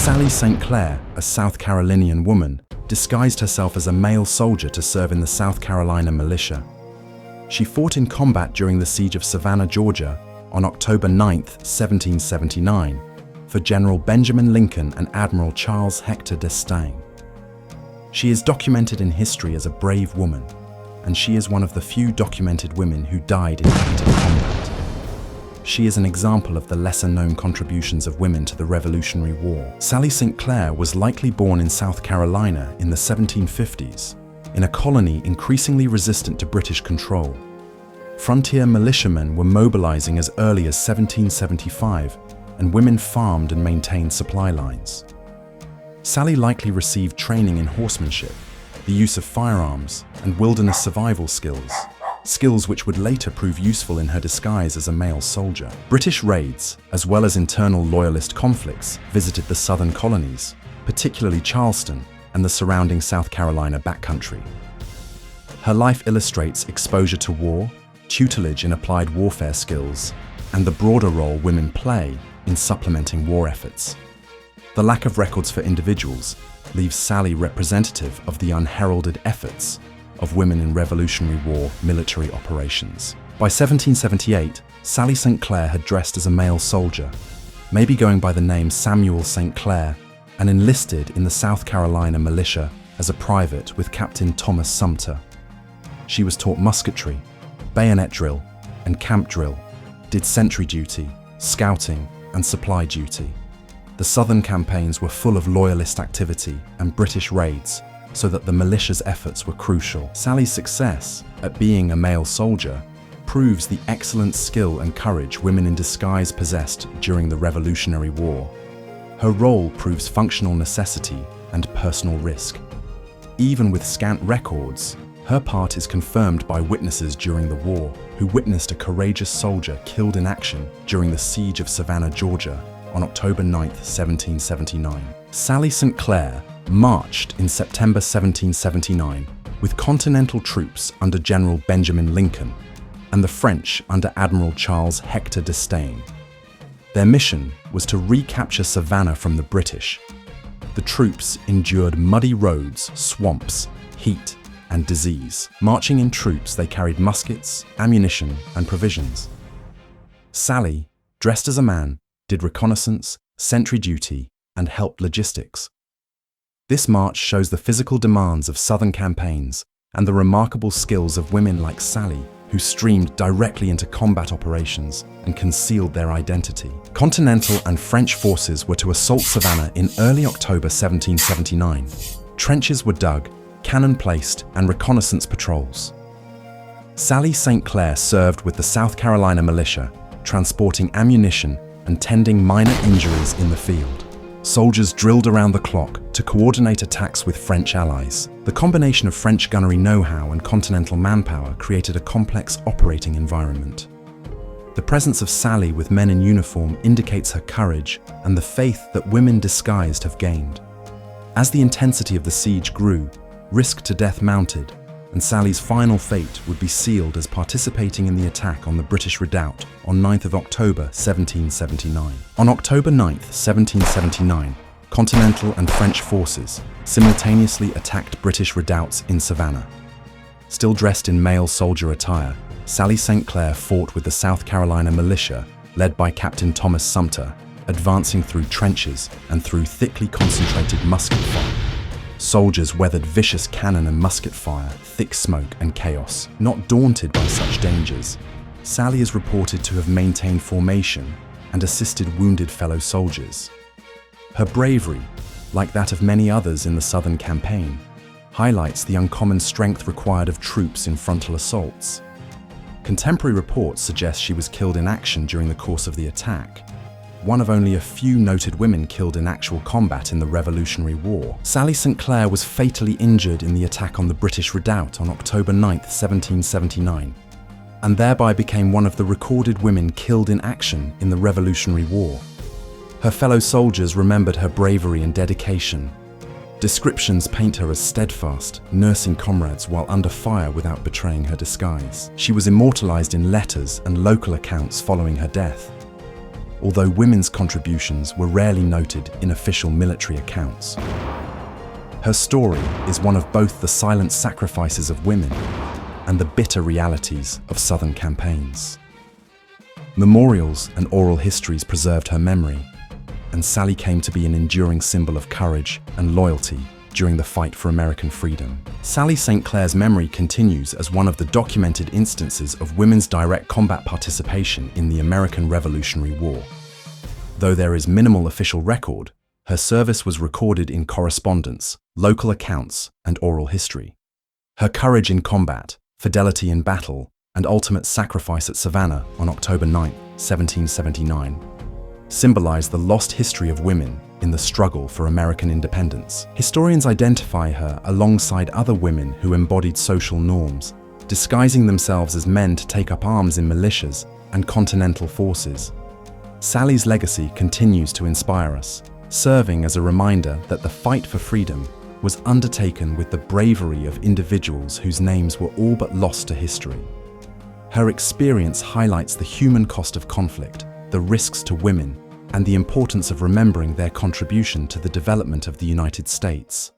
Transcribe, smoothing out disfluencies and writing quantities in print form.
Sally St Clair, a South Carolinian woman, disguised herself as a male soldier to serve in the South Carolina militia. She fought in combat during the Siege of Savannah, Georgia, on October 9, 1779, for General Benjamin Lincoln and Admiral Charles Hector d'Estaing. She is documented in history as a brave woman, and she is one of the few documented women who died in heated combat. She is an example of the lesser-known contributions of women to the Revolutionary War. Sally St Clair was likely born in South Carolina in the 1750s, in a colony increasingly resistant to British control. Frontier militiamen were mobilizing as early as 1775, and women farmed and maintained supply lines. Sally likely received training in horsemanship, the use of firearms, and wilderness survival skills which would later prove useful in her disguise as a male soldier. British raids, as well as internal loyalist conflicts, visited the southern colonies, particularly Charleston and the surrounding South Carolina backcountry. Her life illustrates exposure to war, tutelage in applied warfare skills, and the broader role women play in supplementing war efforts. The lack of records for individuals leaves Sally representative of the unheralded efforts of women in Revolutionary War military operations. By 1778, Sally St Clair had dressed as a male soldier, maybe going by the name Samuel St Clair, and enlisted in the South Carolina militia as a private with Captain Thomas Sumter. She was taught musketry, bayonet drill, and camp drill, did sentry duty, scouting, and supply duty. The southern campaigns were full of loyalist activity and British raids, so that the militia's efforts were crucial. Sally's success at being a male soldier proves the excellent skill and courage women in disguise possessed during the Revolutionary War. Her role proves functional necessity and personal risk. Even with scant records, her part is confirmed by witnesses during the war who witnessed a courageous soldier killed in action during the Siege of Savannah, Georgia, on October 9, 1779. Sally St Clair marched in September 1779 with Continental troops under General Benjamin Lincoln and the French under Admiral Charles Hector d'Estaing. Their mission was to recapture Savannah from the British. The troops endured muddy roads, swamps, heat, and disease. Marching in troops, they carried muskets, ammunition, and provisions. Sally, dressed as a man, did reconnaissance, sentry duty, and helped logistics. This march shows the physical demands of southern campaigns and the remarkable skills of women like Sally, who streamed directly into combat operations and concealed their identity. Continental and French forces were to assault Savannah in early October 1779. Trenches were dug, cannon placed, and reconnaissance patrols. Sally St Clair served with the South Carolina militia, transporting ammunition and tending minor injuries in the field. Soldiers drilled around the clock to coordinate attacks with French allies. The combination of French gunnery know-how and Continental manpower created a complex operating environment. The presence of Sally with men in uniform indicates her courage and the faith that women disguised have gained. As the intensity of the siege grew, risk to death mounted, and Sally's final fate would be sealed as participating in the attack on the British redoubt on 9th of October 1779. On October 9th, 1779, Continental and French forces simultaneously attacked British redoubts in Savannah. Still dressed in male soldier attire, Sally St Clair fought with the South Carolina militia, led by Captain Thomas Sumter, advancing through trenches and through thickly concentrated musket fire. Soldiers weathered vicious cannon and musket fire, thick smoke, and chaos. Not daunted by such dangers, Sally is reported to have maintained formation and assisted wounded fellow soldiers. Her bravery, like that of many others in the Southern campaign, highlights the uncommon strength required of troops in frontal assaults. Contemporary reports suggest she was killed in action during the course of the attack, one of only a few noted women killed in actual combat in the Revolutionary War. Sally St Clair was fatally injured in the attack on the British redoubt on October 9, 1779, and thereby became one of the recorded women killed in action in the Revolutionary War. Her fellow soldiers remembered her bravery and dedication. Descriptions paint her as steadfast, nursing comrades while under fire without betraying her disguise. She was immortalized in letters and local accounts following her death. although women's contributions were rarely noted in official military accounts. Her story is one of both the silent sacrifices of women and the bitter realities of Southern campaigns. Memorials and oral histories preserved her memory, and Sally came to be an enduring symbol of courage and loyalty during the fight for American freedom. Sally St Clair's memory continues as one of the documented instances of women's direct combat participation in the American Revolutionary War. Though there is minimal official record, her service was recorded in correspondence, local accounts, and oral history. Her courage in combat, fidelity in battle, and ultimate sacrifice at Savannah on October 9, 1779, symbolize the lost history of women in the struggle for American independence. Historians identify her alongside other women who embodied social norms, disguising themselves as men to take up arms in militias and Continental forces. Sally's legacy continues to inspire us, serving as a reminder that the fight for freedom was undertaken with the bravery of individuals whose names were all but lost to history. Her experience highlights the human cost of conflict, the risks to women, and the importance of remembering their contribution to the development of the United States.